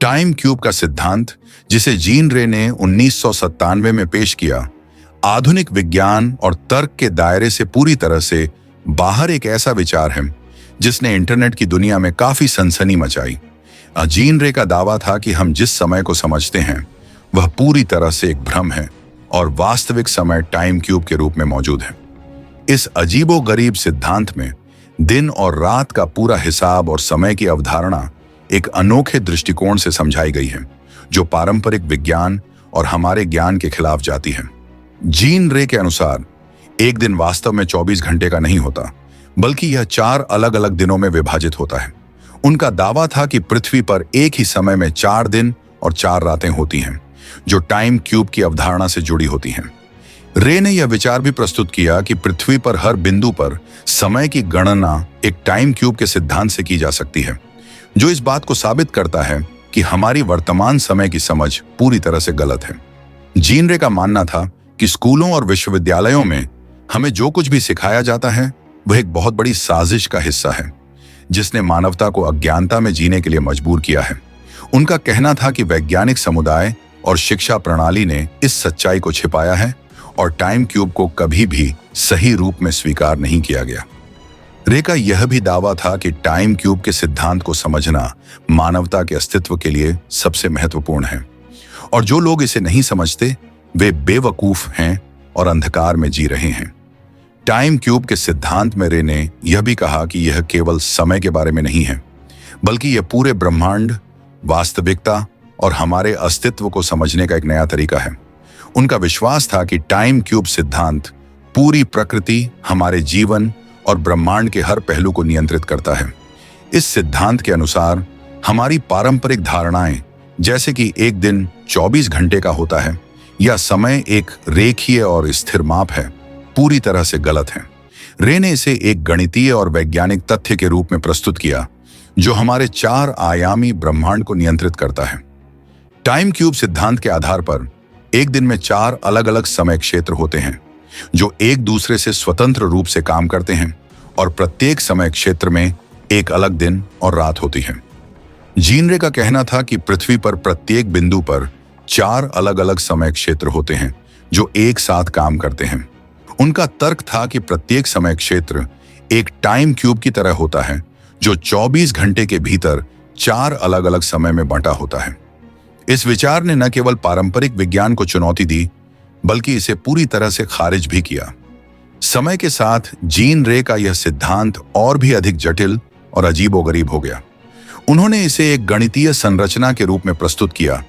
Time cube का सिद्धांत, जिसे जीन रे ने 1997 में पेश किया, आधुनिक विज्ञान और तर्क के दायरे से पूरी तरह से बाहर एक ऐसा विचार है जिसने इंटरनेट की दुनिया में काफी सनसनी मचाई। जीन रे का दावा था कि हम जिस समय को समझते हैं वह पूरी तरह से एक भ्रम है और वास्तविक समय टाइम क्यूब के रूप में मौजूद है। इस अजीबोगरीब सिद्धांत में दिन और रात का पूरा हिसाब और समय की अवधारणा एक अनोखे दृष्टिकोण से समझाई गई है, जो पारंपरिक विज्ञान और हमारे ज्ञान के खिलाफ जाती है। जीन रे के अनुसार एक दिन वास्तव में 24 घंटे का नहीं होता, बल्कि यह 4 अलग अलग दिनों में विभाजित होता है। उनका दावा था कि पृथ्वी पर एक ही समय में 4 दिन और 4 रातें होती हैं, जो टाइम क्यूब की अवधारणा से जुड़ी होती हैं। रे ने यह विचार भी प्रस्तुत किया कि पृथ्वी पर हर बिंदु पर समय की गणना एक टाइम क्यूब के सिद्धांत से की जा सकती है, जो इस बात को साबित करता है कि हमारी वर्तमान समय की समझ पूरी तरह से गलत है। जीन रे का मानना था कि स्कूलों और विश्वविद्यालयों में हमें जो कुछ भी सिखाया जाता है वह एक बहुत बड़ी साजिश का हिस्सा है, जिसने मानवता को अज्ञानता में जीने के लिए मजबूर किया है। उनका कहना था कि वैज्ञानिक समुदाय और शिक्षा प्रणाली ने इस सच्चाई को छिपाया है और टाइम क्यूब को कभी भी सही रूप में स्वीकार नहीं किया गया। रे का यह भी दावा था कि टाइम क्यूब के सिद्धांत को समझना मानवता के अस्तित्व के लिए सबसे महत्वपूर्ण है, और जो लोग इसे नहीं समझते वे बेवकूफ हैं और अंधकार में जी रहे हैं। टाइम क्यूब के सिद्धांत में रे ने यह भी कहा कि यह केवल समय के बारे में नहीं है, बल्कि यह पूरे ब्रह्मांड, वास्तविकता और हमारे अस्तित्व को समझने का एक नया तरीका है। उनका विश्वास था कि टाइम क्यूब सिद्धांत पूरी प्रकृति, हमारे जीवन और ब्रह्मांड के हर पहलू को नियंत्रित करता है। इस सिद्धांत के अनुसार हमारी पारंपरिक धारणाएं, जैसे कि एक दिन 24 घंटे का होता है या समय एक रेखीय और स्थिर माप है, पूरी तरह से गलत है। रे ने इसे एक गणितीय और वैज्ञानिक तथ्य के रूप में प्रस्तुत किया, जो हमारे 4 आयामी ब्रह्मांड को नियंत्रित करता है। टाइम क्यूब सिद्धांत के आधार पर एक दिन में 4 अलग अलग समय क्षेत्र होते हैं, जो एक दूसरे से स्वतंत्र रूप से काम करते हैं, और प्रत्येक समय क्षेत्र में एक अलग दिन और रात होती है। जीन रे का कहना था कि पृथ्वी पर प्रत्येक बिंदु पर 4 अलग अलग समय क्षेत्र होते हैं, जो एक साथ काम करते हैं। उनका तर्क था कि प्रत्येक समय क्षेत्र एक टाइम क्यूब की तरह होता है, जो 24 घंटे के भीतर 4 अलग अलग समय में बंटा होता है। इस विचार ने न केवल पारंपरिक विज्ञान को चुनौती दी, बल्कि इसे पूरी तरह से खारिज भी किया। समय के साथ जीन रे का यह सिद्धांत और भी अधिक जटिल और अजीबोगरीब हो गया। उन्होंने इसे एक गणितीय संरचना के रूप में प्रस्तुत किया,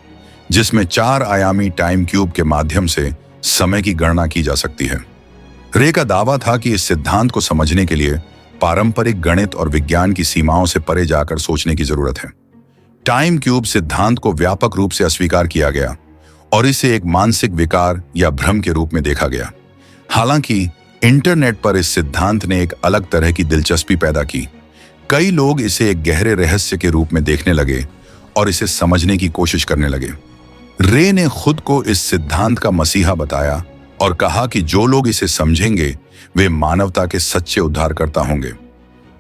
जिसमें 4 आयामी टाइम क्यूब के माध्यम से समय की गणना की जा सकती है। रे का दावा था कि इस सिद्धांत को समझने के लिए पारंपरिक गणित और विज्ञान की सीमाओं से परे जाकर सोचने की जरूरत है। टाइम क्यूब सिद्धांत को व्यापक रूप से अस्वीकार किया गया और इसे एक मानसिक विकार या भ्रम के रूप में देखा गया। हालांकि इंटरनेट पर इस सिद्धांत ने एक अलग तरह की दिलचस्पी पैदा की। कई लोग इसे एक गहरे रहस्य के रूप में देखने लगे और इसे समझने की कोशिश करने लगे। रे ने खुद को इस सिद्धांत का मसीहा बताया और कहा कि जो लोग इसे समझेंगे वे मानवता के सच्चे उद्धारकर्ता होंगे।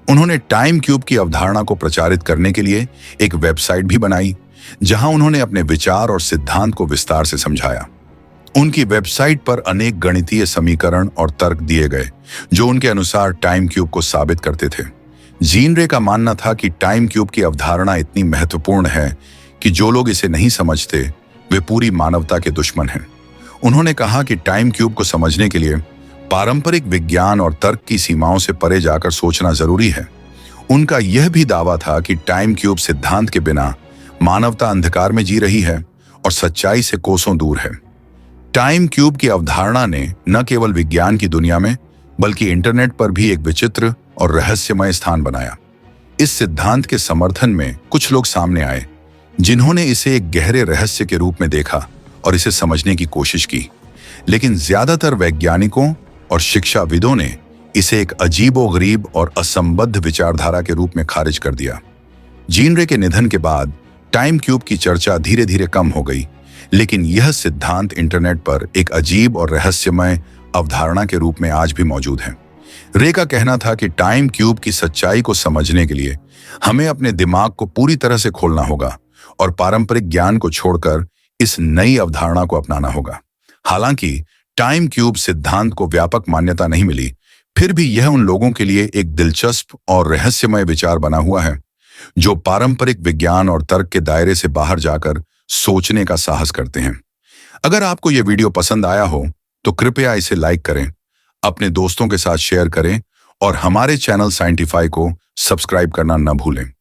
उन्होंने टाइम क्यूब की अवधारणा को प्रचारित करने के लिए एक वेबसाइट भी बनाई, जहां उन्होंने अपने विचार और सिद्धांत को विस्तार से समझाया। उनकी वेबसाइट पर अनेक गणितीय समीकरण और तर्क दिए गए, जो उनके अनुसार टाइम क्यूब को साबित करते थे। जीन रे का मानना था कि टाइम क्यूब की अवधारणा इतनी महत्वपूर्ण है कि जो लोग इसे नहीं समझते वे पूरी मानवता के दुश्मन हैं। उन्होंने कहा कि टाइम क्यूब को समझने के लिए पारंपरिक विज्ञान और तर्क की सीमाओं से परे जाकर सोचना जरूरी है। उनका यह भी दावा था कि टाइम क्यूब सिद्धांत के बिना मानवता अंधकार में जी रही है और सच्चाई से कोसों दूर है। टाइम क्यूब की अवधारणा ने न केवल विज्ञान की दुनिया में बल्कि इंटरनेट पर भी एक विचित्र और रहस्यमय स्थान बनाया। इस सिद्धांत के समर्थन में कुछ लोग सामने आए, जिन्होंने इसे एक गहरे रहस्य के रूप में देखा और इसे समझने की कोशिश की, लेकिन ज्यादातर वैज्ञानिकों और शिक्षाविदों ने इसे एक अजीबोगरीब और असंबद्ध विचारधारा के रूप में खारिज कर दिया। जीन रे के निधन के बाद टाइम क्यूब की चर्चा धीरे धीरे कम हो गई, लेकिन यह सिद्धांत इंटरनेट पर एक अजीब और रहस्यमय अवधारणा के रूप में आज भी मौजूद है। रे का कहना था कि टाइम क्यूब की सच्चाई को समझने के लिए हमें अपने दिमाग को पूरी तरह से खोलना होगा और पारंपरिक ज्ञान को छोड़कर इस नई अवधारणा को अपनाना होगा। हालांकि टाइम क्यूब सिद्धांत को व्यापक मान्यता नहीं मिली, फिर भी यह उन लोगों के लिए एक दिलचस्प और रहस्यमय विचार बना हुआ है जो पारंपरिक विज्ञान और तर्क के दायरे से बाहर जाकर सोचने का साहस करते हैं। अगर आपको यह वीडियो पसंद आया हो तो कृपया इसे लाइक करें, अपने दोस्तों के साथ शेयर करें और हमारे चैनल साइंटिफाई को सब्सक्राइब करना न भूलें।